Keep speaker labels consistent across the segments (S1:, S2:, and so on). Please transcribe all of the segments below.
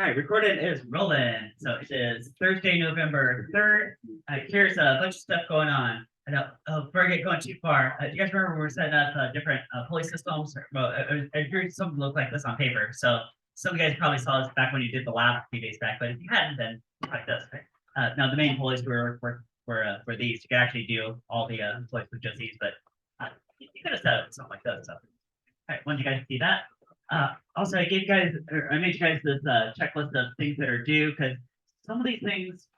S1: All right, recording is rolling. So it is Thursday, November 3rd. Here's a bunch of stuff going on. I know, before I get going too far, do you guys remember we were setting up different pulley systems? Well, here's something look like this on paper. So some of you guys probably saw this back when you did the lab a few days back, but if you hadn't, then like this. Now the main pulleys were these. You can actually do all the pulleys with just these, but you could have set up something like this. So, all right, when you guys see that? Also, I gave you guys, or I made you guys this checklist of things that are due because some of these things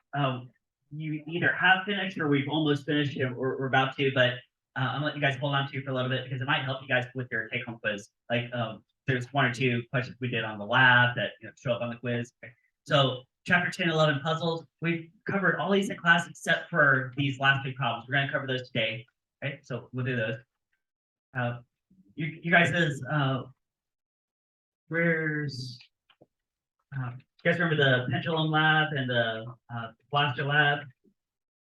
S1: you either have finished or we've almost finished or we're about to, but I'm letting you guys hold on to for a little bit because it might help you guys with your take-home quiz. Like there's one or two questions we did on the lab that show up on the quiz. So chapter 10, 11 puzzles, we've covered all these in class except for these last two problems. We're going to cover those today. Okay, so we'll do those. You guys where's you guys remember the pendulum lab and the blaster lab?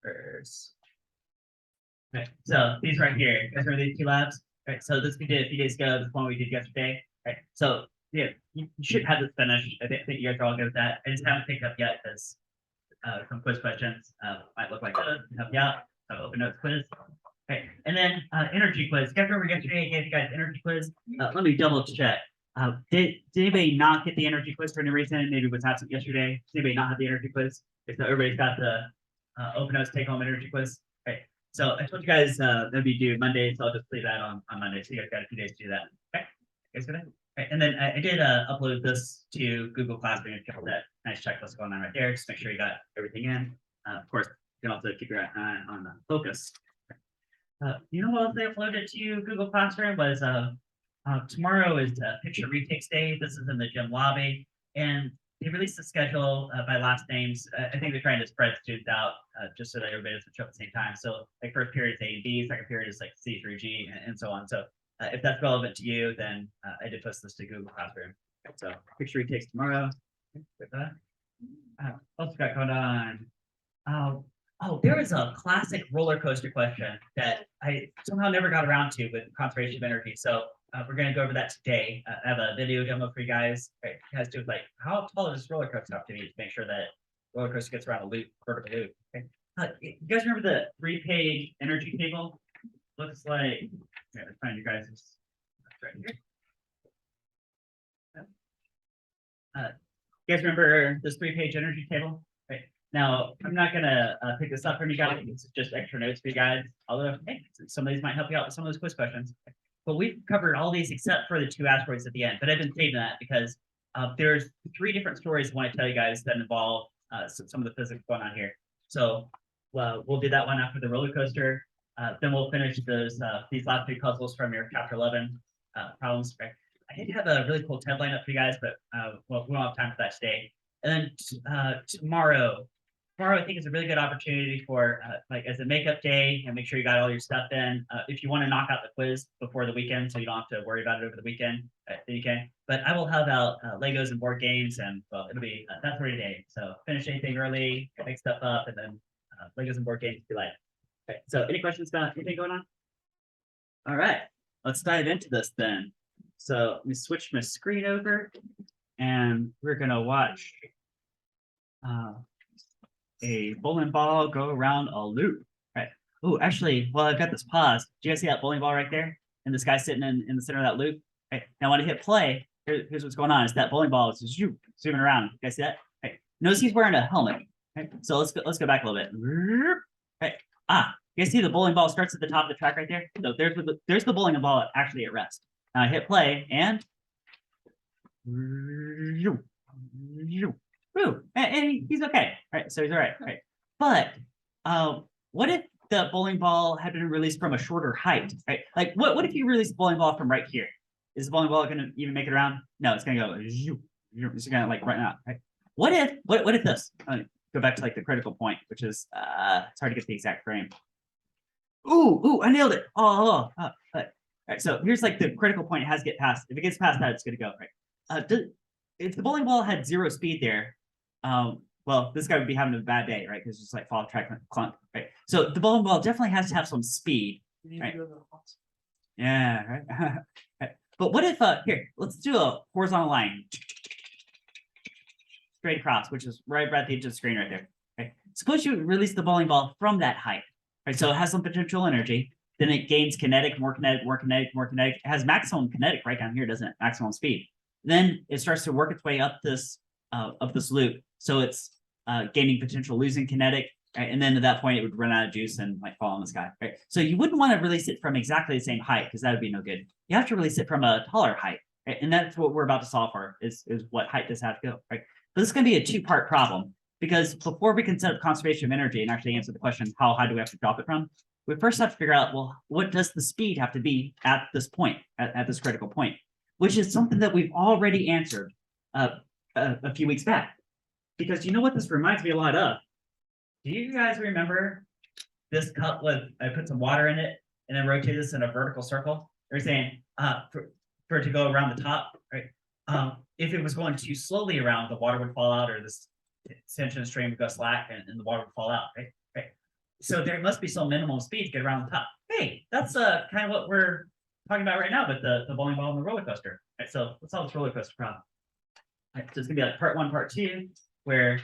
S1: Okay, so these right here. You guys remember these two labs? Right, so this we did a few days ago. This one we did yesterday. Right, so yeah, you should have this finished. I think you guys are all good with that. I just haven't picked up yet because some quiz questions might look like this. Help you out. So open notes quiz. Okay, and then energy quiz. Guys remember yesterday I gave you guys energy quiz? Let me double check. Did anybody not get the energy quiz for any reason? Maybe was absent yesterday. Did anybody not have the energy quiz? So everybody's got the open notes take home energy quiz. Okay. So I told you guys that'd be due Monday, so I'll just leave that on Monday. So you guys got a few days to do that. Okay. You guys good? Okay. And then I did upload this to Google Classroom and kept that nice checklist going on right there. Just make sure you got everything in. Of course, you can also keep your eye on the focus. You know what else they uploaded to Google Classroom was tomorrow is picture retakes day. This is in the gym lobby, and they released the schedule by last names. I think they're trying to spread students out just so that everybody doesn't show up at the same time. So like first period is A and B, second period is like C through G, and so on. So if that's relevant to you, then I did post this to Google Classroom. So picture retakes tomorrow. With that, also got going on. Oh, there was a classic roller coaster question that I somehow never got around to with conservation of energy. So we're going to go over that today. I have a video demo for you guys. Right, it has to do with like how tall is this roller coaster have to be to make sure that roller coaster gets around a loop, vertical loop. Okay. You guys remember the 3-page energy table? Looks like. Yeah, let's find you guys right here. You guys remember this 3-page energy table? Right. Now, I'm not going to pick this up from you guys. It's just extra notes for you guys. Although, hey, some of these might help you out with some of those quiz questions. But we've covered all these except for the 2 asteroids at the end. But I've been saving that because there's 3 different stories I want to tell you guys that involve some of the physics going on here. So we'll do that one after the roller coaster. Then we'll finish these last 3 puzzles from your chapter 11 problems. Right? I did have a really cool TED lineup for you guys, but we don't have time for that today. And then tomorrow I think is a really good opportunity for like as a makeup day and make sure you got all your stuff in. If you want to knock out the quiz before the weekend, so you don't have to worry about it over the weekend, then you can. But I will have out Legos and board games, and well, it'll be that's for today. So finish anything early, make stuff up, and then Legos and board games be like. Okay. So any questions about anything going on? All right, let's dive into this then. So let me switch my screen over, and we're gonna watch. A bowling ball go around a loop. Right. Oh, actually, well, I've got this pause. Do you guys see that bowling ball right there? And this guy sitting in the center of that loop. Right. Now, when I hit play, here's what's going on. Is that bowling ball is zooming around. You guys see that? Right. Notice he's wearing a helmet. Right. So let's go back a little bit. Right. You guys see the bowling ball starts at the top of the track right there? So there's the bowling ball actually at rest. Now I hit play and and he's okay. Right, so he's all right. Right, but what if the bowling ball had been released from a shorter height? Right, like what if you release the bowling ball from right here? Is the bowling ball going to even make it around? No, it's going to go. It's going to like right now. Right. What if this? Go back to like the critical point, which is it's hard to get the exact frame. Ooh, I nailed it. Right, so here's like the critical point. It has to get past. If it gets past that, it's going to go right. If the bowling ball had 0 speed there, well, this guy would be having a bad day, right? Because it's just like fall track clunk, right? So the bowling ball definitely has to have some speed, right? Yeah, right. Right. But what if here? Let's do a horizontal line. straight across, which is right at the edge of the screen right there. Okay. Suppose you release the bowling ball from that height. Right. So it has some potential energy. Then it gains kinetic, more kinetic, more kinetic, more kinetic. It has maximum kinetic right down here, doesn't it? Maximum speed. Then it starts to work its way up this loop. So it's gaining potential, losing kinetic, right? And then at that point, it would run out of juice and like fall in the sky. Right. So you wouldn't want to release it from exactly the same height because that would be no good. You have to release it from a taller height. Right? And that's what we're about to solve for is what height does have to go. Right. But this is going to be a two-part problem because before we can set up conservation of energy and actually answer the question, how high do we have to drop it from? We first have to figure out, well, what does the speed have to be at this point, at this critical point, which is something that we've already answered a few weeks back. Because you know what this reminds me a lot of? Do you guys remember this cup with, I put some water in it and then rotate this in a vertical circle? They're saying for it to go around the top, right? If it was going too slowly around, the water would fall out or this tension stream would go slack and the water would fall out, right? So there must be some minimum speed to get around the top. Hey, that's kind of what we're talking about right now with the bowling ball and the roller coaster. Right, so let's solve this roller coaster problem. Right, so it's gonna be like part one, part two, where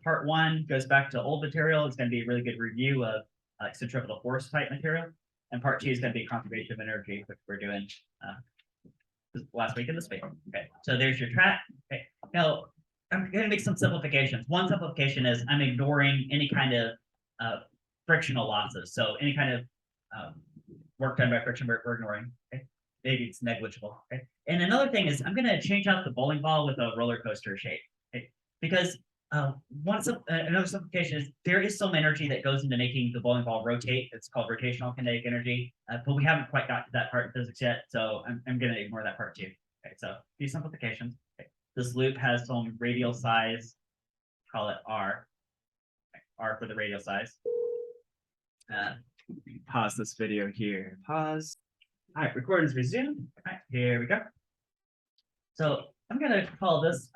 S1: part one goes back to old material. It's gonna be a really good review of centripetal force type material. And part two is gonna be conservation of energy, which we're doing last week in this week. Okay, so there's your track. Okay, now I'm gonna make some simplifications. One simplification is I'm ignoring any kind of frictional losses. So any kind of work done by friction, we're ignoring. Okay? Maybe it's negligible. Okay? And another thing is I'm going to change out the bowling ball with a roller coaster shape. Okay? Because another simplification is there is some energy that goes into making the bowling ball rotate. It's called rotational kinetic energy, but we haven't quite got to that part in physics yet. So I'm going to ignore that part too. Okay? So a few simplifications. Okay? This loop has some radial size, call it R. R for the radial size. Pause this video here. Pause. All right, recording's resumed. All right, here we go. So I'm gonna call this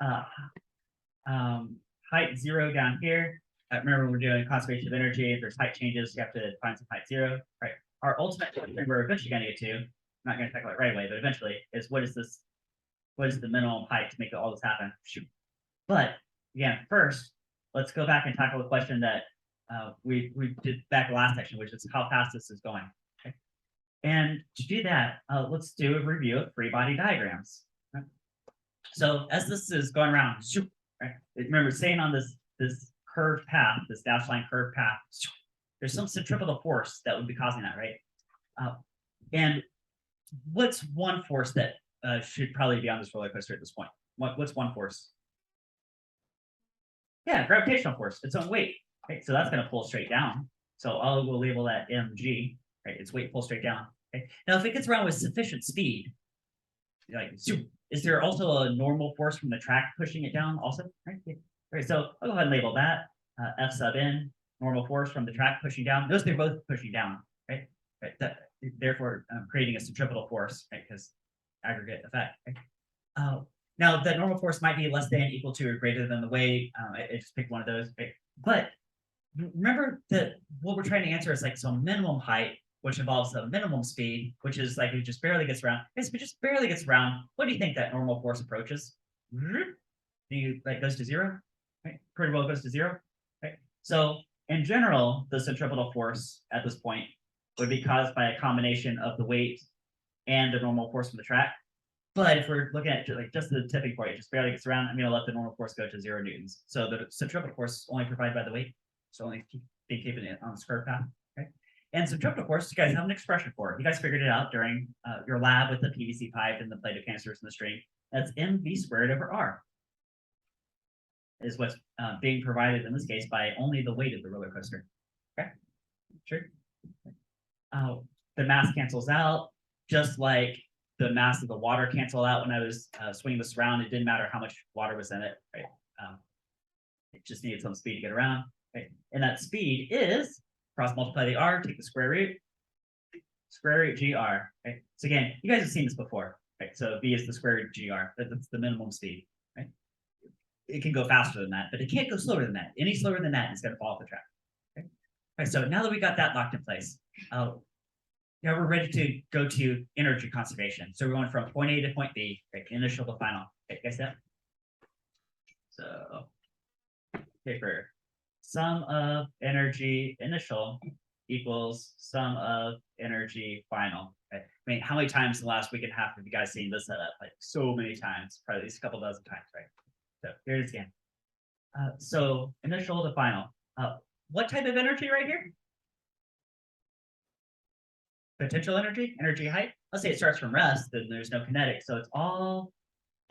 S1: height 0 down here. Remember, we're doing conservation of energy. If there's height changes, you have to find some height 0. Right. Our ultimate thing we're eventually gonna get to, I'm not gonna tackle it right away, but eventually is what is this? What is the minimum height to make all this happen? Shoot. But again, first, let's go back and tackle the question that we did back last section, which is how fast this is going. Okay? And to do that, let's do a review of free body diagrams. Right? So as this is going around, right? Remember staying on this curved path, this dashed line curved path, there's some centripetal force that would be causing that, right? And what's one force that should probably be on this roller coaster at this point? What's one force? Yeah, gravitational force, its own weight. Right, so that's going to pull straight down. So we'll label that mg. Right, its weight pull straight down. Okay. Now, if it gets around with sufficient speed, like is there also a normal force from the track pushing it down? Also, right? Right. So I'll go ahead and label that F sub n, normal force from the track pushing down. Notice they're both pushing down. Right. Right. Therefore, creating a centripetal force. Right. Because aggregate effect. Right? Now, the normal force might be less than, equal to, or greater than the weight. I just picked one of those. Right? But remember that what we're trying to answer is like some minimum height, which involves a minimum speed, which is like it just barely gets around. If it just barely gets around, what do you think that normal force approaches? Like goes to 0? Right? Pretty well goes to 0. Right? So in general, the centripetal force at this point would be caused by a combination of the weight and the normal force from the track. But if we're looking at like just the tipping point, it just barely gets around, I'm going to let the normal force go to 0 newtons. So the centripetal force is only provided by the weight. So only keeping it on the square path. Okay. And centripetal force, you guys have an expression for it. You guys figured it out during your lab with the PVC pipe and the plate of canisters and the string. That's mv squared over r. Is what's being provided in this case by only the weight of the roller coaster. Okay. Sure. The mass cancels out, just like the mass of the water canceled out when I was swinging this around. It didn't matter how much water was in it. Right. It just needed some speed to get around. Right. And that speed is cross multiply the r, take the square root gr. Right. So again, you guys have seen this before. Right. So v is the square root gr. That's the minimum speed. Right. It can go faster than that, but it can't go slower than that. Any slower than that, it's going to fall off the track. Okay. Right. So now that we got that locked in place, now we're ready to go to energy conservation. So we're going from point A to point B, right, initial to final. Okay, guys, that. So paper, sum of energy initial equals sum of energy final. Okay. I mean, how many times in the last week and a half have you guys seen this setup? Like so many times, probably at least a couple dozen times, right? So here it is again. So initial to final. What type of energy right here? Potential energy, energy height. Let's say it starts from rest, then there's no kinetic, so it's all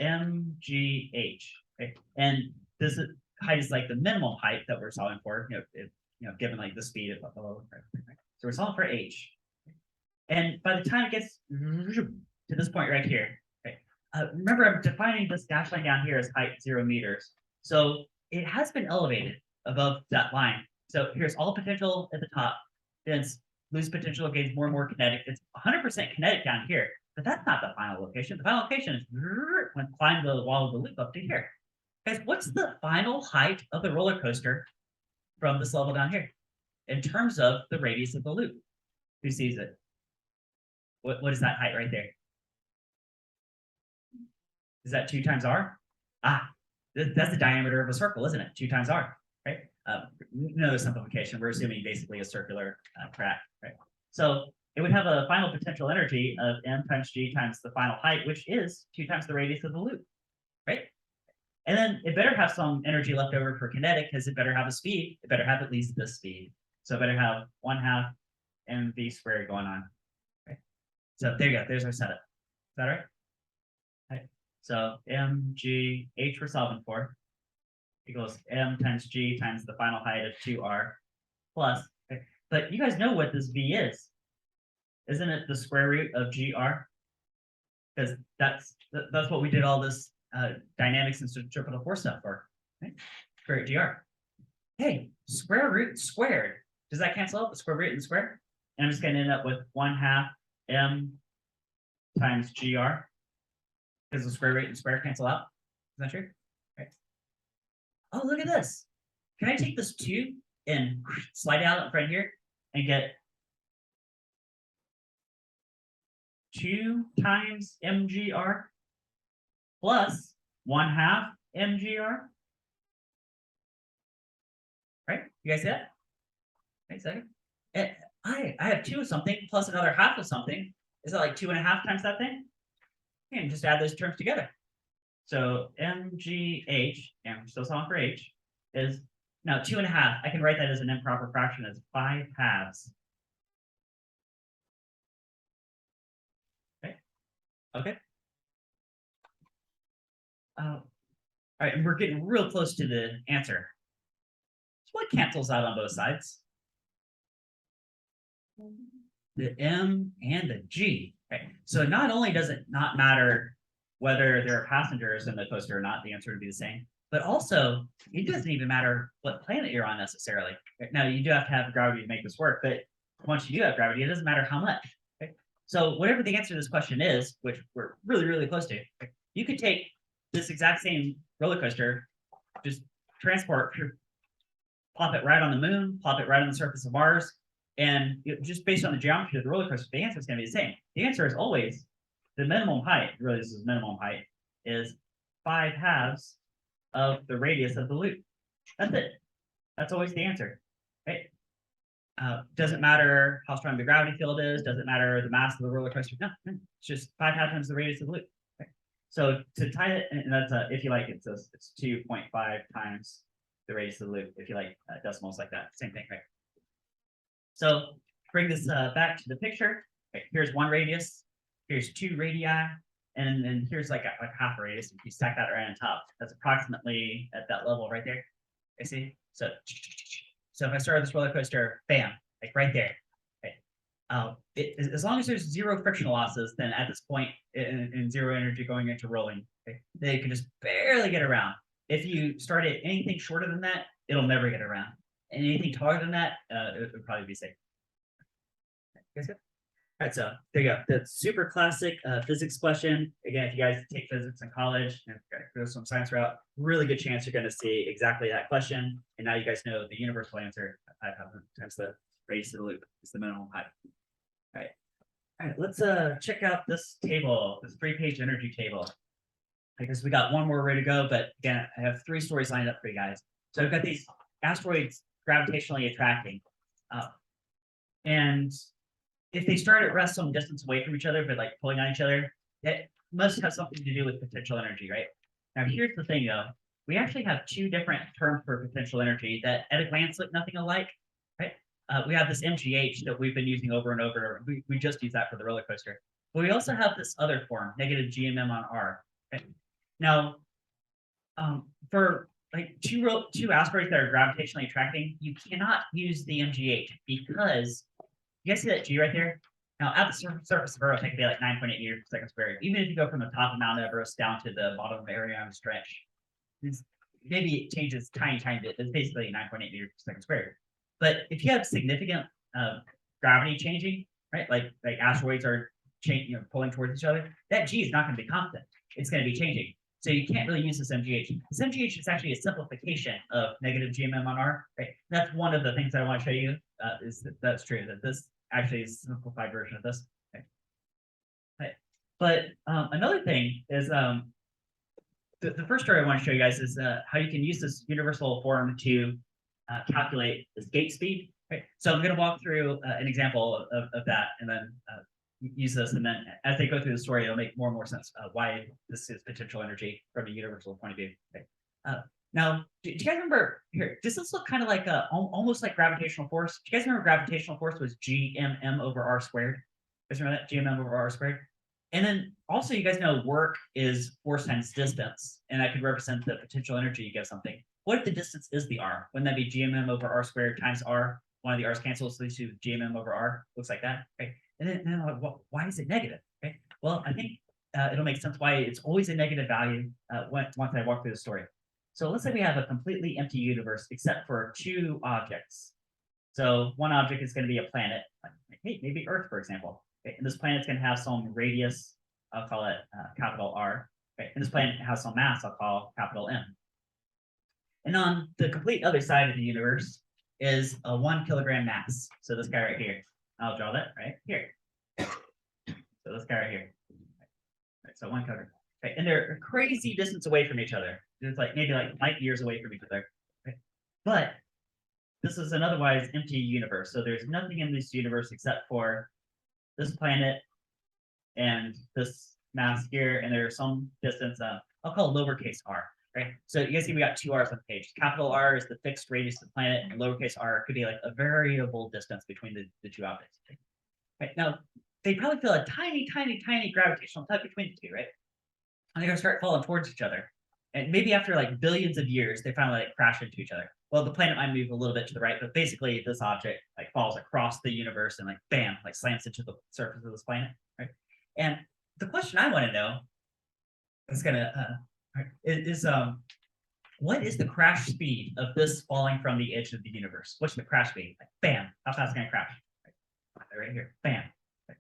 S1: mgh. Okay? And this is, height is like the minimum height that we're solving for. Given like the speed of below. So we're solving for h. And by the time it gets to this point right here, okay, remember I'm defining this dash line down here as height 0 meters. So it has been elevated above that line. So here's all potential at the top. Then lose potential gains more and more kinetic. It's 100% kinetic down here, but that's not the final location. The final location is when climb the wall of the loop up to here. Guys, what's the final height of the roller coaster from this level down here in terms of the radius of the loop? Who sees it? What is that height right there? Is that 2 times r? That's the diameter of a circle, isn't it? 2 times r, right? No simplification. We're assuming basically a circular track, right? So it would have a final potential energy of m times g times the final height, which is 2 times the radius of the loop, right? And then it better have some energy left over for kinetic, because it better have a speed. It better have at least this speed. So it better have 1/2 mv squared going on. Right? So there you go. There's our setup. Is that right? Right. So mgh we're solving for equals m times g times the final height of 2r plus. Okay. But you guys know what this v is. Isn't it the square root of gr? Because that's what we did all this dynamics and centripetal force stuff for. Right? Square root gr. Hey, square root squared. Does that cancel out the square root and square? And I'm just going to end up with 1/2 m times gr, because the square root and square cancel out. Is that true? Right. Oh, look at this. Can I take this 2 and slide out in front here and get 2 times mgr plus 1/2 mgr? Right? You guys see that? Wait a second. I have 2 of something plus another 1/2 of something. Is that like 2.5 times that thing? And just add those terms together. So mgh, and we're still solving for h, is now 2.5. I can write that as an improper fraction as 5/2. Okay. Okay. All right, and we're getting real close to the answer. So what cancels out on both sides? The m and the g. Okay. So not only does it not matter whether there are passengers in the coaster or not, the answer would be the same, but also it doesn't even matter what planet you're on necessarily. Now you do have to have gravity to make this work, but once you do have gravity, it doesn't matter how much. Okay? So whatever the answer to this question is, which we're really, really close to, you could take this exact same roller coaster, just transport, plop it right on the moon, plop it right on the surface of Mars, and just based on the geometry of the roller coaster, the answer is going to be the same. The answer is always the minimum height. Really, this is minimum height is 5/2 of the radius of the loop. That's it. That's always the answer. Right? Doesn't matter how strong the gravity field is. Doesn't matter the mass of the roller coaster. No, it's just 5/2 times the radius of the loop. Okay? So to tie it, and that's if you like, it's 2.5 times the radius of the loop. If you like decimals like that, same thing, right? So bring this back to the picture. Okay, here's 1 radius. Here's 2 radii, and then here's like half a radius. If you stack that right on top, that's approximately at that level right there. I see. So if I started this roller coaster, bam, like right there. Okay. As long as there's 0 frictional losses, then at this point in 0 energy going into rolling, okay, they can just barely get around. If you start at anything shorter than that, it'll never get around. And anything taller than that, it would probably be safe. Guys good? All right, so there you go. That's super classic physics question. Again, if you guys take physics in college and go some science route, really good chance you're going to see exactly that question. And now you guys know the universal answer. 5 times the radius of the loop is the minimum height. All right. All right, let's check out this table, this 3-page energy table. because we got one more way to go, but again, I have 3 stories lined up for you guys. So I've got these asteroids gravitationally attracting. And if they start at rest some distance away from each other, but like pulling on each other, that must have something to do with potential energy, right? Now, here's the thing though. We actually have 2 different terms for potential energy that at a glance look nothing alike, right? We have this MGH that we've been using over and over. We just use that for the roller coaster. But we also have this other form, negative GMM on R. Okay? Now, for like two asteroids that are gravitationally attracting, you cannot use the MGH because you guys see that G right there? Now, at the surface of Earth, it could be like 9.8 meters per second squared. Even if you go from the top of Mount Everest down to the bottom of Mariana Trench, maybe it changes tiny bit. It's basically 9.8 meters per second squared. But if you have significant gravity changing, right, like asteroids are pulling towards each other, that G is not going to be constant. It's going to be changing. So you can't really use this MGH. This MGH is actually a simplification of negative GMM on R. Right? That's one of the things that I want to show you. That's true. That this actually is a simplified version of this. Okay. Right. But another thing is the first story I want to show you guys is how you can use this universal form to calculate this gate speed. Right. So I'm going to walk through an example of that, and then use this, and then as they go through the story, it'll make more and more sense why this is potential energy from a universal point of view. Okay. Now, do you guys remember here? Does this look kind of like almost like gravitational force? Do you guys remember gravitational force was GMM over R squared? You guys remember that GMM over R squared? And then also, you guys know work is force times distance, and that could represent the potential energy you give something. What if the distance is the R? Wouldn't that be GMM over R squared times R? One of the R's cancels, leads to GMM over R. Looks like that, right? And then why is it negative? Okay. Well, I think it'll make sense why it's always a negative value once I walk through the story. So let's say we have a completely empty universe except for 2 objects. So one object is going to be a planet, like, hey, maybe Earth, for example. Okay. And this planet's going to have some radius, I'll call it capital R. Okay. And this planet has some mass, I'll call capital M. And on the complete other side of the universe is a 1 kilogram mass. So this guy right here. I'll draw that right here. So this guy right here. Right, so 1 kilogram. Okay, and they're a crazy distance away from each other. It's like maybe like light years away from each other. Okay. But this is an otherwise empty universe. So there's nothing in this universe except for this planet and this mass here, and there's some distance. I'll call lowercase r. Right. So you guys see we got 2 R's on the page. Capital R is the fixed radius of the planet, and lowercase r could be like a variable distance between the 2 objects. Right. Now, they probably feel a tiny gravitational tug between the 2, right? And they're gonna start falling towards each other. And maybe after like billions of years, they finally like crash into each other. Well, the planet might move a little bit to the right, but basically this object like falls across the universe and like bam, like slams into the surface of this planet. Right. And the question I want to know is what is the crash speed of this falling from the edge of the universe? What's the crash speed? Like, bam, how fast is it going to crash? Right here, bam. Right.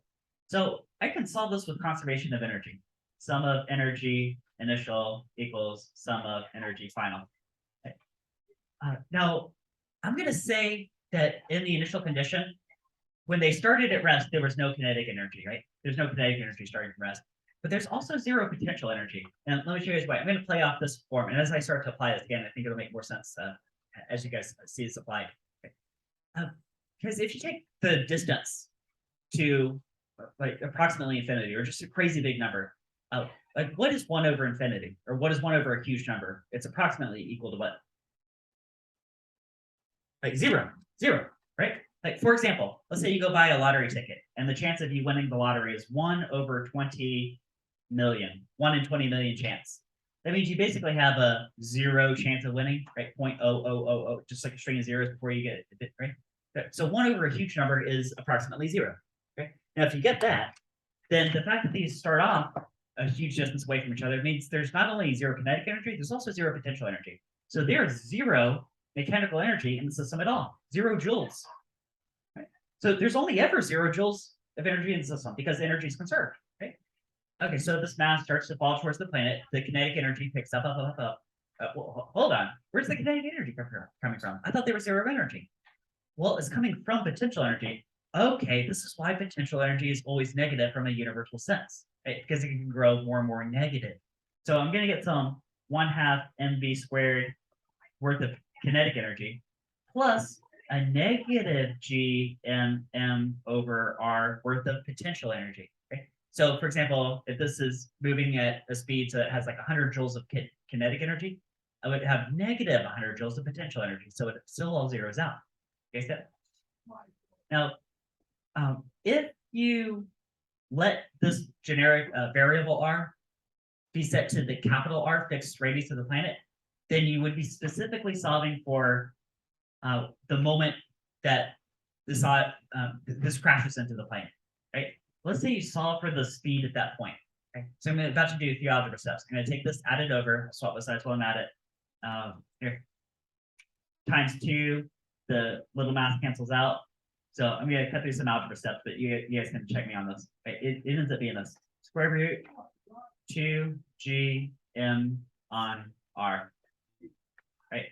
S1: So I can solve this with conservation of energy. Sum of energy initial equals sum of energy final. Okay. Now, I'm going to say that in the initial condition, when they started at rest, there was no kinetic energy, right? There's no kinetic energy starting from rest. But there's also 0 potential energy. And let me show you guys why. I'm going to play off this form. And as I start to apply this again, I think it'll make more sense as you guys see this applied. Okay. Because if you take the distance to like approximately infinity, or just a crazy big number, like what is 1 over infinity? Or what is 1 over a huge number? It's approximately equal to what? Like 0, right? Like, for example, let's say you go buy a lottery ticket, and the chance of you winning the lottery is 1 over 20 million, 1 in 20 million chance. That means you basically have a 0 chance of winning, right? 0.0000, just like a string of zeros before you get it, right? So 1 over a huge number is approximately 0. Okay. Now, if you get that, then the fact that these start off a huge distance away from each other means there's not only 0 kinetic energy, there's also 0 potential energy. So there's 0 mechanical energy in the system at all, 0 joules. Right? So there's only ever 0 joules of energy in the system because the energy is conserved. Right? Okay, so this mass starts to fall towards the planet. The kinetic energy picks up. Well, hold on. Where's the kinetic energy coming from? I thought there was 0 energy. Well, it's coming from potential energy. Okay, this is why potential energy is always negative from a universal sense, right? Because it can grow more and more negative. So I'm gonna get some 1/2 mv squared worth of kinetic energy plus a negative g m over r worth of potential energy. Okay? So for example, if this is moving at a speed so it has like 100 joules of kinetic energy, I would have negative 100 joules of potential energy. So it still all zeroes out. Okay, so now if you let this generic variable r be set to the capital R fixed radius of the planet, then you would be specifically solving for the moment that this crashes into the planet, right? Let's say you solve for the speed at that point. Okay, so I'm about to do a few algebra steps. I'm going to take this, add it over, swap both sides while I'm at it. Here, times 2, the little math cancels out. So I'm going to cut through some algebra steps, but you guys can check me on this. Okay, it ends up being this square root 2g m on r, right?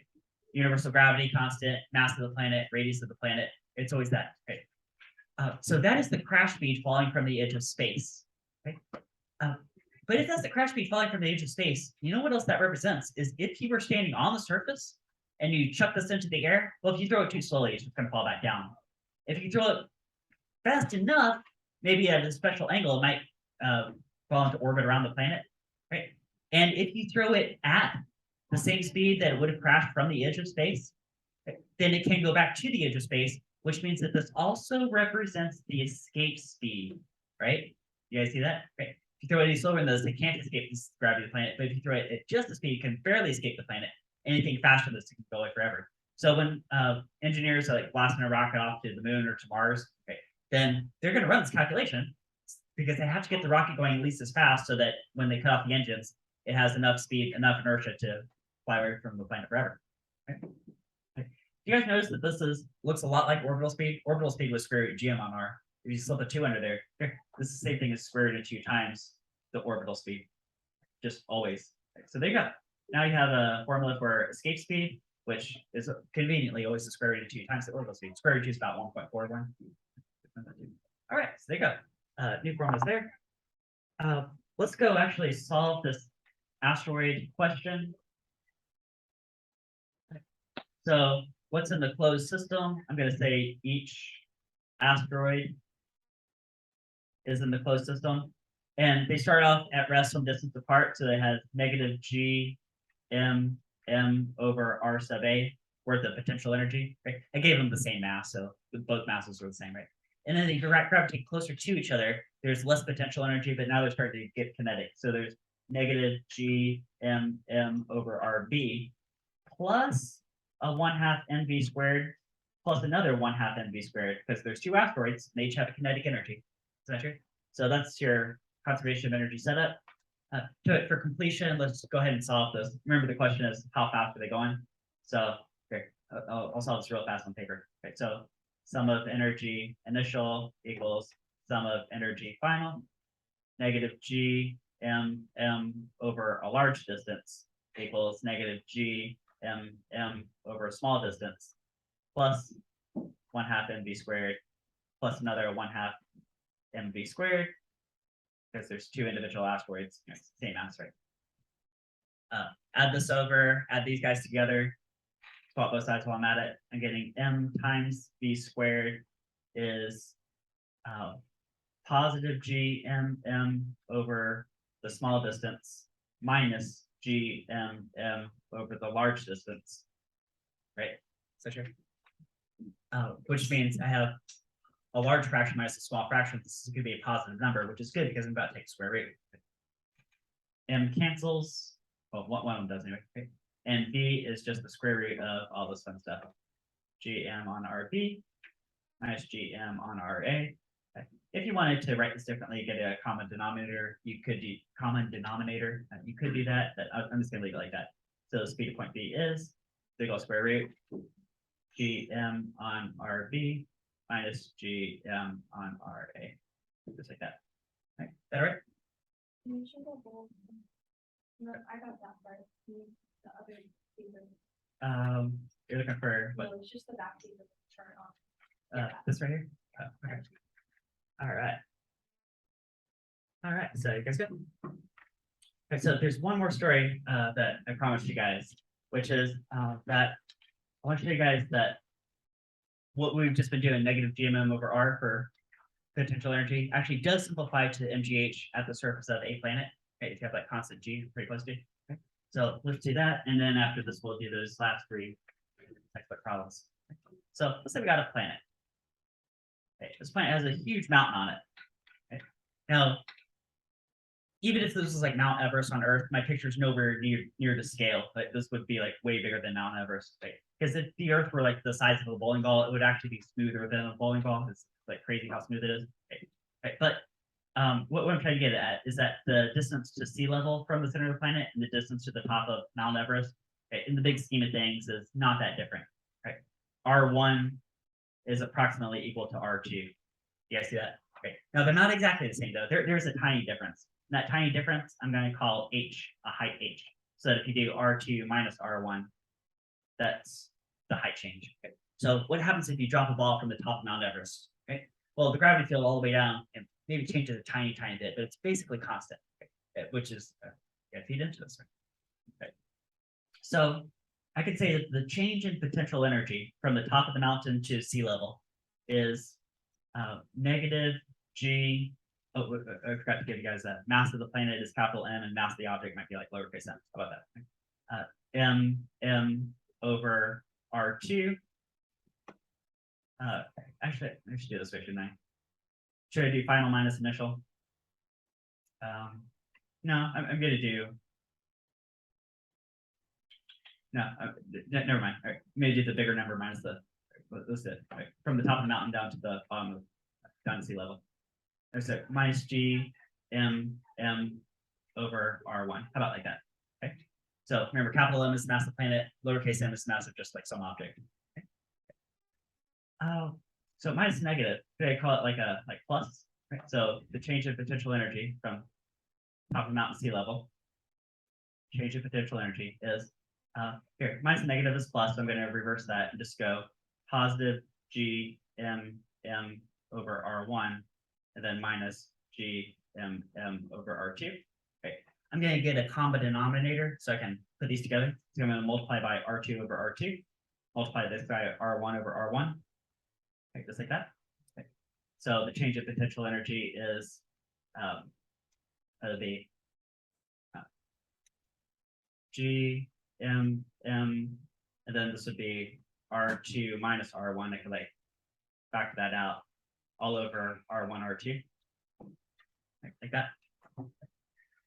S1: Universal gravity constant, mass of the planet, radius of the planet. It's always that, right? So that is the crash speed falling from the edge of space, right? But if that's the crash speed falling from the edge of space, you know what else that represents is if you were standing on the surface and you chuck this into the air, well, if you throw it too slowly, it's just going to fall back down. If you throw it fast enough, maybe at a special angle, it might fall into orbit around the planet, right? And if you throw it at the same speed that it would have crashed from the edge of space, then it can go back to the edge of space, which means that this also represents the escape speed, right? You guys see that? Right. If you throw it any slower than this, it can't escape the gravity of the planet. But if you throw it at just the speed, it can barely escape the planet. Anything faster than this can go away forever. So when engineers are like blasting a rocket off to the moon or to Mars, right, then they're going to run this calculation because they have to get the rocket going at least as fast so that when they cut off the engines, it has enough speed, enough inertia to fly away from the planet forever. Okay. You guys notice that this looks a lot like orbital speed? Orbital speed was square root gm on r. If you slip a 2 under there, this is the same thing as square root of 2 times the orbital speed. Just always. So there you go. Now you have a formula for escape speed, which is conveniently always the square root of 2 times the orbital speed. Square root of 2 is about 1.41. All right, so there you go. New formulas there. Let's go actually solve this asteroid question. So what's in the closed system? I'm going to say each asteroid is in the closed system. And they start off at rest some distance apart. So they have negative g m over r sub a worth of potential energy. Right? I gave them the same mass, so both masses were the same, right? And then they gravitate closer to each other. There's less potential energy, but now they're starting to get kinetic. So there's negative g m over rb plus a 1/2 mv squared plus another 1/2 mv squared because there's 2 asteroids and they each have kinetic energy. Is that true? So that's your conservation of energy setup. To it for completion, let's go ahead and solve this. Remember the question is how fast are they going? So here, I'll solve this real fast on paper. Okay, so sum of energy initial equals sum of energy final, negative g m over a large distance equals negative g m over a small distance plus 1/2 mv squared plus another 1/2 mv squared because there's 2 individual asteroids, same mass, right? Add this over, add these guys together, swap both sides while I'm at it. I'm getting m times v squared is positive g m over the small distance minus g m over the large distance, right? So sure. Which means I have a large fraction minus a small fraction. This is going to be a positive number, which is good because I'm about to take square root. M cancels. Well, one of them does anyway. Okay. And b is just the square root of all this fun stuff. Gm on rb minus gm on ra. Okay. If you wanted to write this differently, get a common denominator, you could do common denominator. You could do that, but I'm just going to leave it like that. So the speed of point B is big O square root gm on rb minus gm on ra. Just like that. Right. Is that all right?
S2: No, I got that part. The other paper.
S1: You're looking for what?
S2: No, it's just the back page of the chart on.
S1: This right here? Oh, okay. All right. All right. So you guys good? Okay, so there's one more story that I promised you guys, which is that I want to show you guys that what we've just been doing, negative GMM over R for potential energy, actually does simplify to MGH at the surface of a planet. Okay, if you have like constant G pretty close to. Okay. So let's do that, and then after this, we'll do those last three textbook problems. So let's say we got a planet. Okay, this planet has a huge mountain on it. Okay. Now, even if this was like Mount Everest on Earth, my picture's nowhere near the scale. Like this would be like way bigger than Mount Everest. Because if the Earth were like the size of a bowling ball, it would actually be smoother than a bowling ball. It's like crazy how smooth it is. Okay. But what I'm trying to get at is that the distance to sea level from the center of the planet and the distance to the top of Mount Everest, in the big scheme of things, is not that different. Right? R1 is approximately equal to R2. You guys see that? Okay. Now they're not exactly the same though. There's a tiny difference. And that tiny difference, I'm going to call H a height H. So that if you do R2 minus R1, that's the height change. Okay. So what happens if you drop a ball from the top of Mount Everest? Okay. Well, the gravity field all the way down and maybe changes a tiny bit, but it's basically constant, okay, which is feed into this. Okay. So I could say that the change in potential energy from the top of the mountain to sea level is negative G. Oh, I forgot to give you guys that. Mass of the planet is capital M, and mass of the object might be like lowercase m. How about that? M over R2. Actually, I should do this way, shouldn't I? Should I do final minus initial? No, I'm going to do. No, never mind. All right, I'm going to do the bigger number minus the. Let's do it. Right. From the top of the mountain down to the bottom of down to sea level. There's a minus G M over R1. How about like that? Okay. So remember, capital M is the mass of the planet, lowercase m is the mass of just like some object. Okay. So minus negative, could I call it like a plus? Right? So the change in potential energy from top of the mountain sea level, change in potential energy is here, minus negative is plus, so I'm going to reverse that and just go positive G M over R1, and then minus G M over R2. Okay, I'm going to get a common denominator so I can put these together. So I'm going to multiply by R2 over R2, multiply this by R1 over R1. Okay, just like that. Okay. So the change in potential energy is G M, and then this would be R2 minus R1. I could like factor that out all over R1, R2, like that.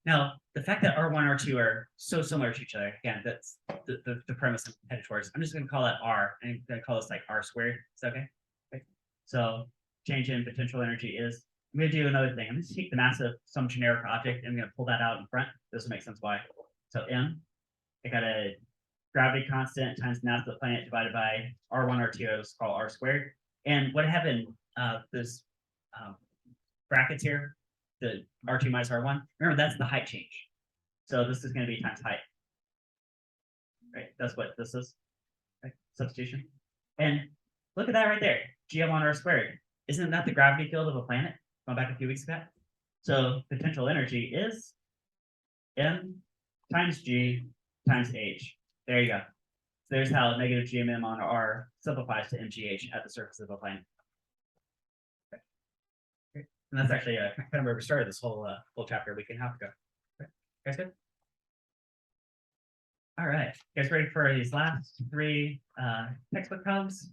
S1: Now, the fact that R1, R2 are so similar to each other, again, that's the premise I'm headed towards. I'm just going to call that R, and I'm going to call this like R squared. Is that okay? Okay. So change in potential energy is, I'm going to do another thing. I'm going to take the mass of some generic object, and I'm going to pull that out in front. This will make sense why. So M, I got a gravity constant times the mass of the planet divided by R1, R2, I was call R squared. And what I have in this brackets here, the R2 minus R1, remember that's the height change. So this is going to be times height. Right, that's what this is. Right? Substitution. And look at that right there, GM1 R squared. Isn't that the gravity field of a planet? Going back a few weeks ago. So potential energy is M times G times H. There you go. So there's how negative GMM on R simplifies to MGH at the surface of a planet. Okay. And that's actually kind of where we started this whole chapter a week and a half ago. Okay. Guys good? All right. You guys ready for these last three textbook problems?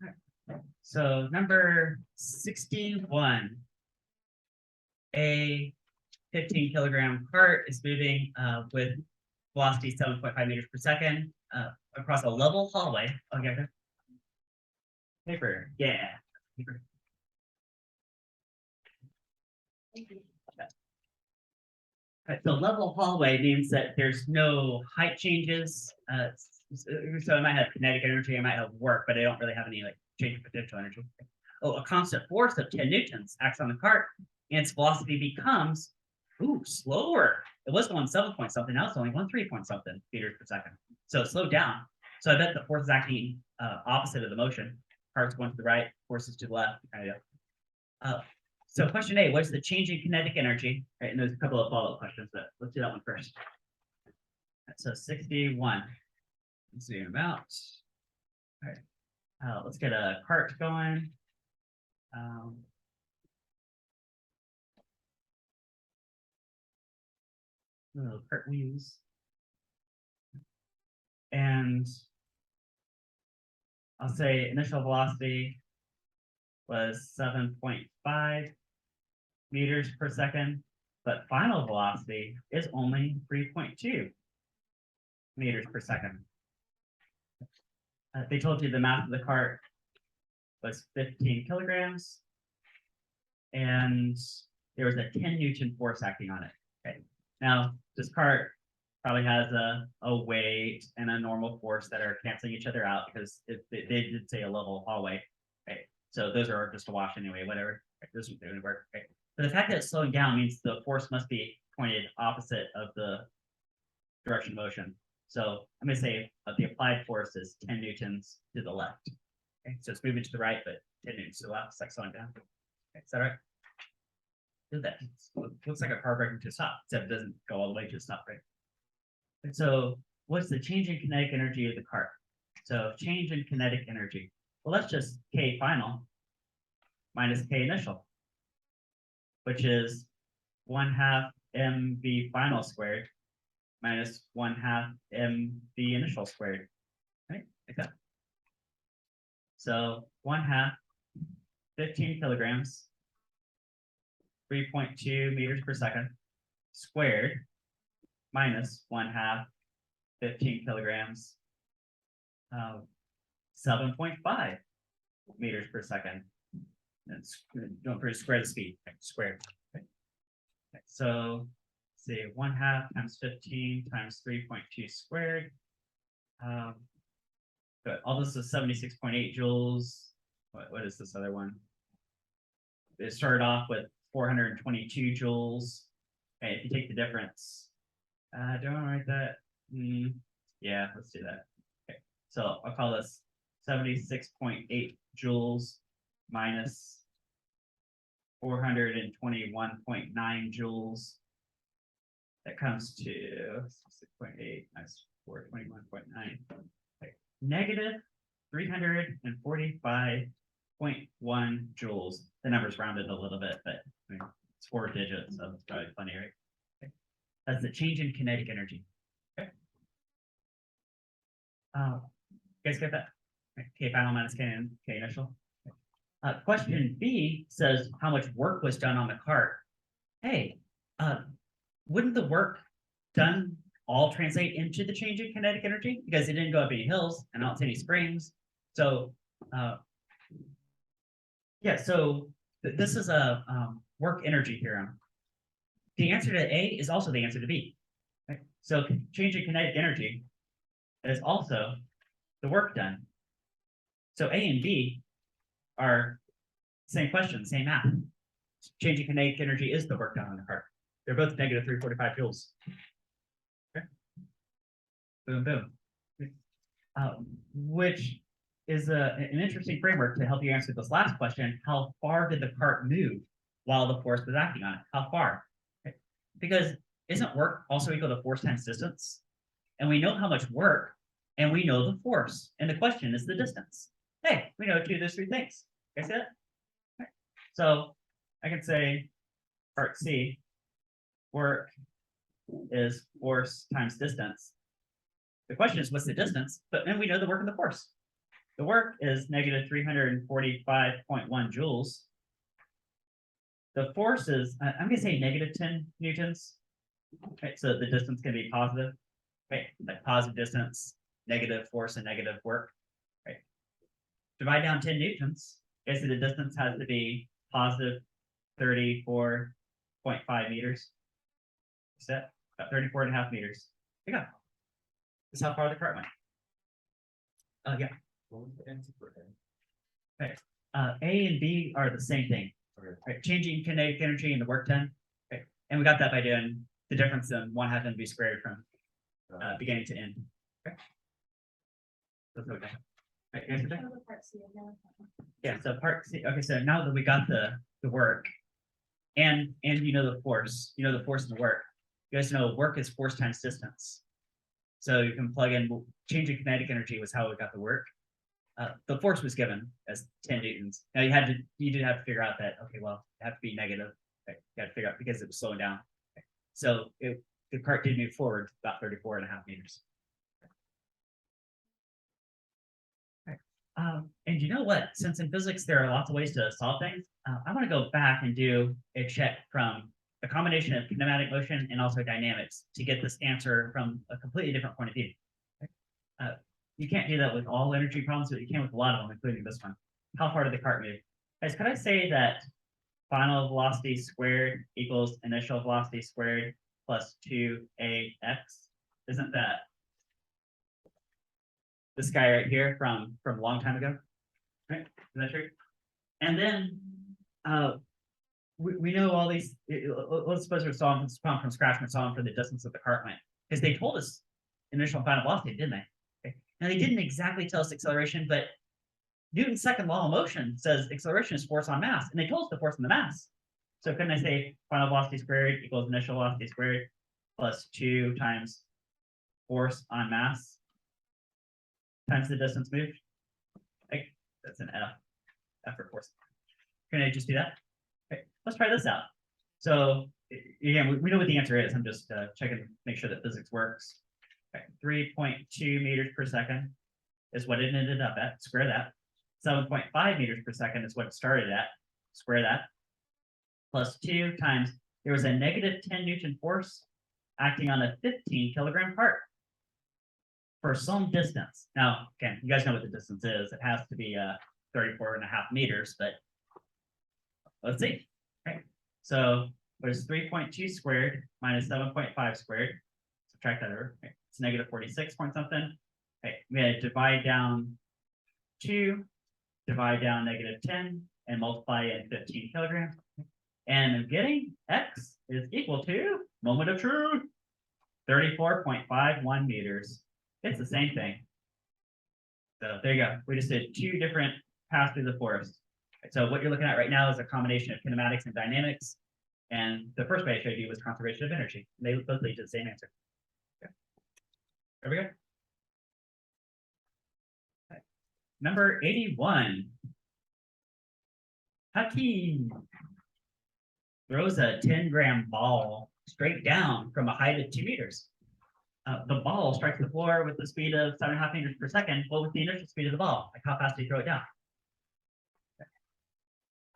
S1: All right. So number 61. A 15 kilogram cart is moving with velocity 7.5 meters per second across a level hallway. Okay. Paper. Yeah. Paper. Right, so level hallway means that there's no height changes. So I might have kinetic energy, I might have work, but I don't really have any like change in potential energy. Oh, a constant force of 10 newtons acts on the cart, and its velocity becomes slower. It was going 7 point something, now it's only 3 point something meters per second. So it slowed down. So I bet the force is acting opposite of the motion. Cart's going to the right, forces to the left. So question A, what's the change in kinetic energy? Right, and there's a couple of follow-up questions, but let's do that one first. So 61. Let's zoom out. All right, let's get a cart going. Cart wheels. And I'll say initial velocity was 7.5 meters per second, but final velocity is only 3.2 meters per second. They told you the mass of the cart was 15 kilograms, and there was a 10 Newton force acting on it. Okay. Now, this cart probably has a weight and a normal force that are canceling each other out because they did say a level hallway. Okay. So those are just a wash anyway, whatever. Right. This is doing work. Okay. But the fact that it's slowing down means the force must be pointed opposite of the direction of motion. So I'm going to say the applied force is 10 newtons to the left. Okay, so it's moving to the right, but 10 newtons to the left. It's like slowing down. Okay, is that right? Do that. It looks like a car braking to a stop, except it doesn't go all the way to a stop, right? And so what's the change in kinetic energy of the cart? So change in kinetic energy. Well, that's just K final minus K initial, which is 1/2 mv final squared minus 1/2 mv initial squared, right? Like that. So 1/2, 15 kilograms, 3.2 meters per second squared minus 1/2, 15 kilograms, 7.5 meters per second. That's don't forget to square the speed, right? Squared. Okay. Okay. So say 1/2 times 15 times 3.2 squared. But all this is 76.8 joules. What is this other one? It started off with 422 joules. Okay, if you take the difference, do I want to write that? Yeah, let's do that. Okay, so I'll call this 76.8 joules minus 421.9 joules. That comes to 6.8 minus 421.9. Okay. Negative 345.1 joules. The number's rounded a little bit, but I mean, it's 4 digits, so it's probably funny, right? Okay. That's the change in kinetic energy. Okay. You guys get that? Okay. K final minus K initial. Okay. Question B says how much work was done on the cart. Hey, wouldn't the work done all translate into the change in kinetic energy? Because it didn't go up any hills and I don't see any springs. So yeah, so this is a work energy theorem. The answer to A is also the answer to B. Okay? So change in kinetic energy is also the work done. So A and B are same question, same math. Change in kinetic energy is the work done on the cart. They're both negative 345 joules. Okay. Boom, boom. Which is an interesting framework to help you answer this last question. How far did the cart move while the force was acting on it? How far? Okay. Because isn't work also equal to force times distance? And we know how much work, and we know the force. And the question is the distance. Hey, we know 2 of those 3 things. You guys see that? Okay. So I can say part C, work is force times distance. The question is, what's the distance? But then we know the work and the force. The work is negative 345.1 joules. The force is, I'm going to say negative 10 newtons. Okay, so the distance can be positive. Right, like positive distance, negative force, and negative work. Right. Divide down 10 newtons. Okay, so the distance has to be positive 34.5 meters. Set about 34.5 meters. There you go. That's how far the cart went. Oh yeah.
S3: What was the answer for A?
S1: Okay. A and B are the same thing.
S3: Okay.
S1: Right. Changing kinetic energy and the work done. Okay. And we got that by doing the difference in 1/2 mv squared from beginning to end. Okay. That's okay. Right, you guys okay?
S2: That was part C, and that was part-
S1: Yeah, so part C, okay, so now that we got the work, and you know the force, you know the force and the work. You guys know work is force times distance. So you can plug in, changing kinetic energy was how we got the work. The force was given as 10 newtons. Now you did have to figure out that, okay, well, it had to be negative. Okay, you got to figure out because it was slowing down. Okay. So the cart did move forward about 34.5 meters. Okay. And you know what? Since in physics there are lots of ways to solve things, I want to go back and do a check from a combination of kinematic motion and also dynamics to get this answer from a completely different point of view. Okay. You can't do that with all energy problems, but you can with a lot of them, including this one. How far did the cart move? Guys, could I say that final velocity squared equals initial velocity squared plus 2ax? Isn't that this guy right here from a long time ago? Right? Is that true? And then we know all these. Let's suppose we're solving this problem from scratch. We're solving for the distance that the cart went, because they told us initial and final velocity, didn't they? Okay. Now they didn't exactly tell us acceleration, but Newton's second law of motion says acceleration is force on mass, and they told us the force on the mass. So couldn't I say final velocity squared equals initial velocity squared plus 2 times force on mass times the distance moved? Like, that's an F for force. Can I just do that? Okay, let's try this out. So again, we know what the answer is. I'm just checking to make sure that physics works. Okay, 3.2 meters per second is what it ended up at. Square that. 7.5 meters per second is what it started at. Square that. Plus 2 times, there was a negative 10 Newton force acting on a 15 kilogram cart for some distance. Now, again, you guys know what the distance is. It has to be 34.5 meters, but let's see. Okay. So there's 3.2 squared minus 7.5 squared. Subtract that over. Okay. It's negative 46 point something. Okay, we gotta divide down 2, divide down negative 10, and multiply in 15 kilograms. And I'm getting x is equal to, moment of truth, 34.51 meters. It's the same thing. So there you go. We just did 2 different paths through the forest. So what you're looking at right now is a combination of kinematics and dynamics. And the first way I showed you was conservation of energy. They both lead to the same answer. Okay. There we go. Okay. Number 81. Hakeem throws a 10-gram ball straight down from a height of 2 meters. The ball strikes the floor with the speed of 7.5 meters per second. What was the initial speed of the ball? Like how fast do you throw it down?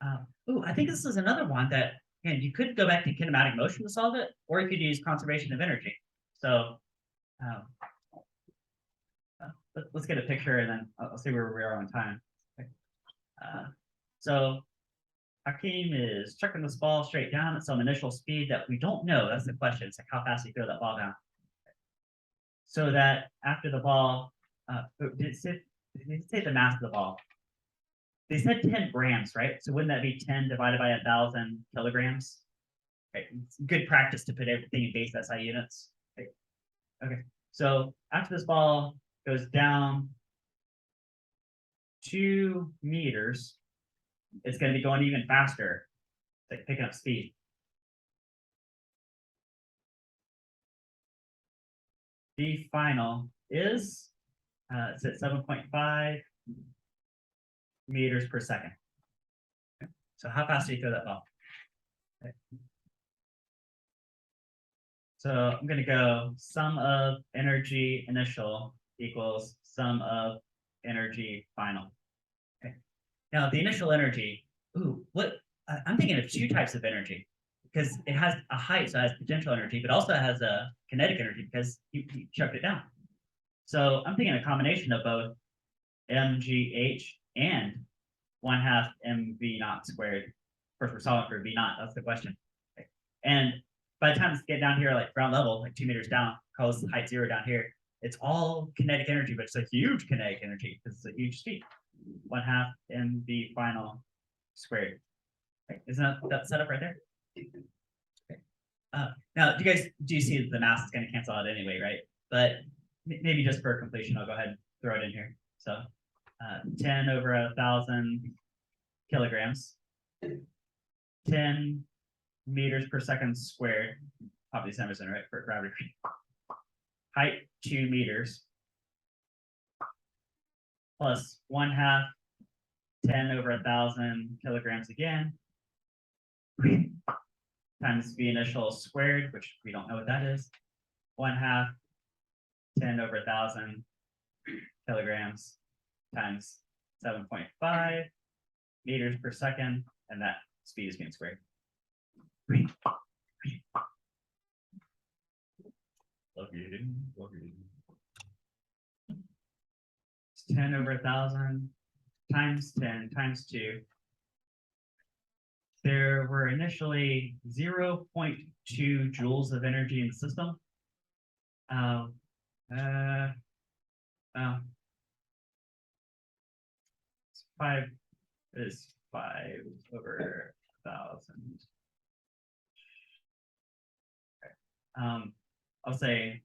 S1: I think this is another one that, again, you could go back to kinematic motion to solve it, or you could use conservation of energy. So let's get a picture and then I'll see where we are on time. Okay. So Hakeem is chucking this ball straight down at some initial speed that we don't know. That's the question. It's like how fast you throw that ball down. So that after the ball, did it say the mass of the ball? They said 10 grams, right? So wouldn't that be 10 divided by 1,000 kilograms? Okay. It's good practice to put everything in base SI units. Okay. Okay. So after this ball goes down 2 meters, it's going to be going even faster. It's like picking up speed. The final is it's at 7.5 meters per second. Okay. So how fast do you throw that ball? Okay. So I'm going to go sum of energy initial equals sum of energy final. Okay. Now the initial energy, I'm thinking of 2 types of energy, because it has a height, so it has potential energy, but also has a kinetic energy because you chucked it down. So I'm thinking a combination of both mgh and 1/2 mv naught squared. Of course, we're solving for v naught. That's the question. Okay. And by the time it's get down here, like ground level, like 2 meters down, cause height 0 down here, it's all kinetic energy, but it's a huge kinetic energy because it's a huge speed. 1/2 mv final squared. Okay. Isn't that setup right there? Okay. Now, do you see that the mass is going to cancel out anyway, right? But maybe just for completion, I'll go ahead and throw it in here. So 10 over 1,000 kilograms, 10 meters per second squared. Pop these numbers in, right, for gravity. Height 2 meters. Plus 1/2 10/1000 kilograms again. Times the initial squared, which we don't know what that is. 1/2 10/1000 kilograms times 7.5 meters per second, and that speed is being squared. Love you. It's 10/1000 times 10 times 2. There were initially 0.2 joules of energy in the system. Five is 5/1000. I'll say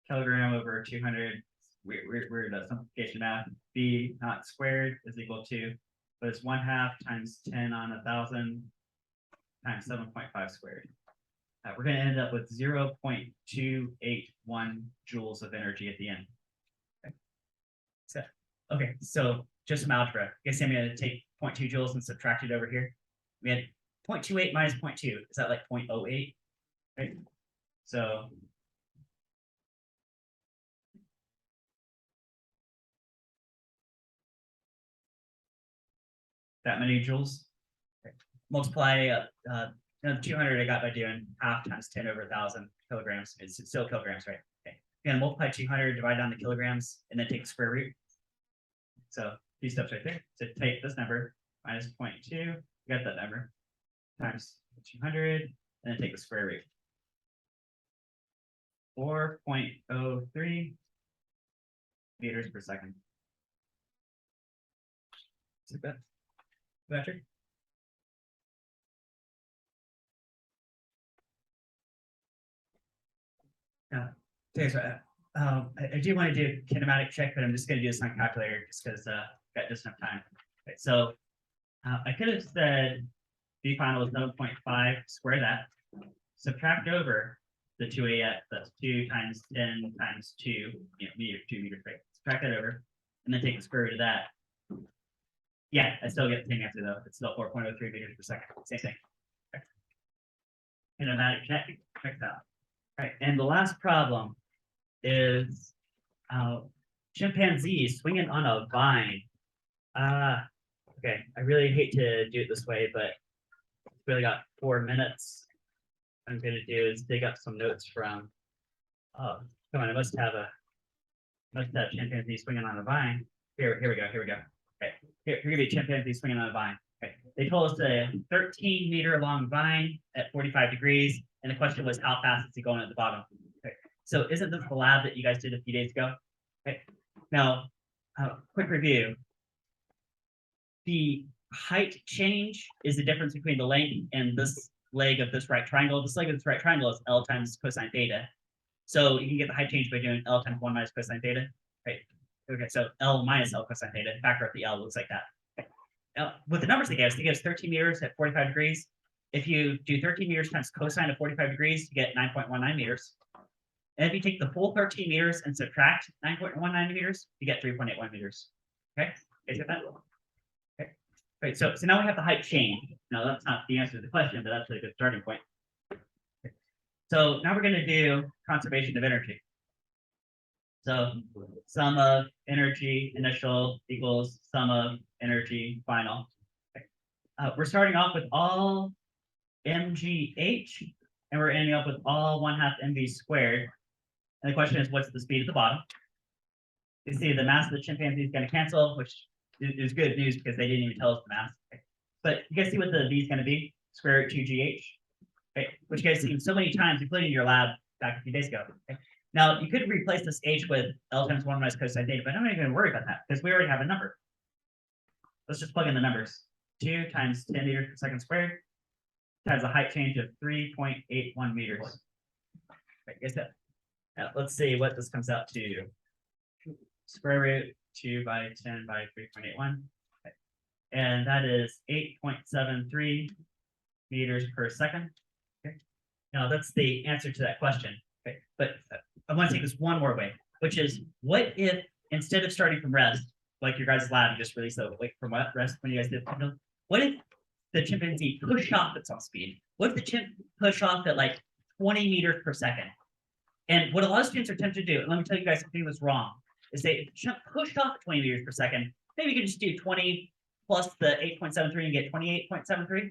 S1: kilogram over 200. We're the simplification math. B naught squared is equal to, but it's 1/2 times 10⁻1000 times 7.5 squared. We're going to end up with 0.281 joules of energy at the end. Okay, so just some algebra. I guess I'm going to take 0.2 joules and subtract it over here. We had 0.28 minus 0.2. Is that like 0.08? Right. So that many joules. Okay. Multiply 200 I got by doing 1/2 times 10/1000 kilograms. It's still kilograms, right? Okay. You're gonna multiply 200, divide down the kilograms, and then take the square root. So these steps right there. So take this number minus 0.2, you got that number, times 200, and then take the square root. 4.03 meters per second. Is that Patrick? Okay, so I do want to do a kinematic check, but I'm just going to do this on calculator just because got just enough time. Okay, so I could have said B final is 7.5, square that, subtract over the 2AX, that's 2 times 10 times 2, meter, 2 meters, right? Subtract that over, and then take the square root of that. Yeah, I still get the same answer though. It's still 4.03 meters per second. Same thing. Okay. Kinematic check, check that out. All right, and the last problem is chimpanzee swinging on a vine. Okay, I really hate to do it this way, but really got 4 minutes. What I'm gonna do is dig up some notes from. Oh, come on! I must have chimpanzee swinging on a vine. Here we go. Okay, here gonna be chimpanzee swinging on a vine. Okay, they told us a 13-meter long vine at 45 degrees, and the question was how fast is it going at the bottom? Okay, so isn't this the lab that you guys did a few days ago? Okay, now quick review. The height change is the difference between the length and this leg of this right triangle. This leg of this right triangle is L times cosine theta. So you can get the height change by doing L times 1 minus cosine theta. Right. Okay, so L minus L cosine theta. Factor up the L, looks like that. Okay. Now, with the numbers they gave us 13 meters at 45 degrees. If you do 13 meters times cosine of 45 degrees, you get 9.19 meters. And if you take the full 13 meters and subtract 9.19 meters, you get 3.81 meters. Okay, you get that? Okay. Right, so now we have the height change. Now that's not the answer to the question, but that's a good starting point. Okay. So now we're going to do conservation of energy. So sum of energy initial equals sum of energy final. Okay. We're starting off with all mgh, and we're ending up with all 1/2 mv squared. And the question is, what's the speed at the bottom? You see the mass of the chimpanzee is going to cancel, which is good news because they didn't even tell us the mass. Okay. But you guys see what the v is going to be? Square root 2gh, okay, which you guys seen so many times, including in your lab back a few days ago. Okay. Now you could replace this h with L times 1 minus cosine theta, but I'm not even going to worry about that because we already have a number. Let's just plug in the numbers. 2 times 10 meters per second squared has a height change of 3.81 meters. Okay, guess that. Now let's see what this comes out to. Square root 2 by 10 by 3.81. Okay. And that is 8.73 meters per second. Okay. Now, that's the answer to that question. Okay, but I want to take this one more way, which is what if instead of starting from rest, like your guys' lab, you just released the wait from what rest when you guys did, what if the chimpanzee pushed off at some speed? What if the chimp push off at like 20 meters per second? And what a lot of students are tempted to do, and let me tell you guys something that's wrong, is they pushed off at 20 meters per second. Maybe you can just do 20 plus the 8.73 and get 28.73.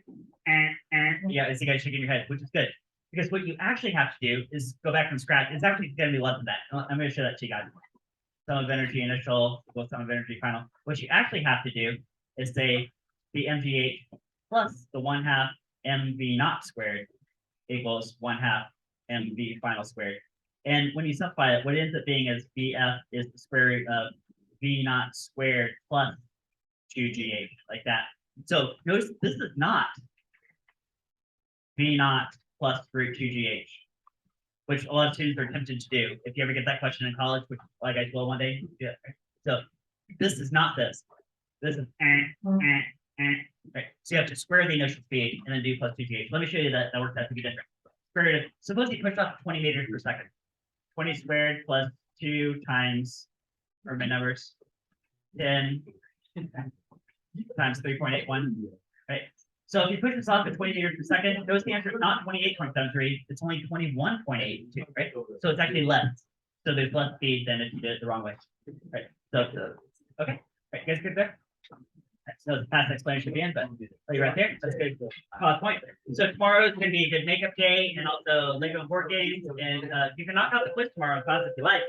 S1: Yeah, as you guys shaking your head, which is good. Because what you actually have to do is go back from scratch. It's actually going to be less than that. I'm going to show that to you guys. Sum of energy initial equals sum of energy final. What you actually have to do is say the mgh plus the 1/2 mv naught squared equals 1/2 mv final squared. And when you simplify it, what it ends up being is Vf is the square root of V naught squared plus 2gh, like that. So notice this is not V naught plus root 2gh, which a lot of students are tempted to do. If you ever get that question in college, which like I will one day. Yeah. So this is not this. This is right. So you have to square the initial speed and then do plus 2gh. Let me show you that works out to be different. Square root of, suppose you push off 20 meters per second. 20 squared plus 2 times, or my numbers, 10 times 3.81, right? So if you push this off at 20 meters per second, notice the answer is not 28.73, it's only 21.82, right? So it's actually less. So there's less speed than if you did it the wrong way, right? So, okay, right, you guys good there? So the past explanation at the end, but you right there. That's good. Point. So tomorrow is going to be a good makeup day and also Lego board games. And you can knock out the quiz tomorrow in class if you like.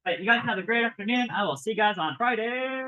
S1: But you guys have a great afternoon. I will see you guys on Friday.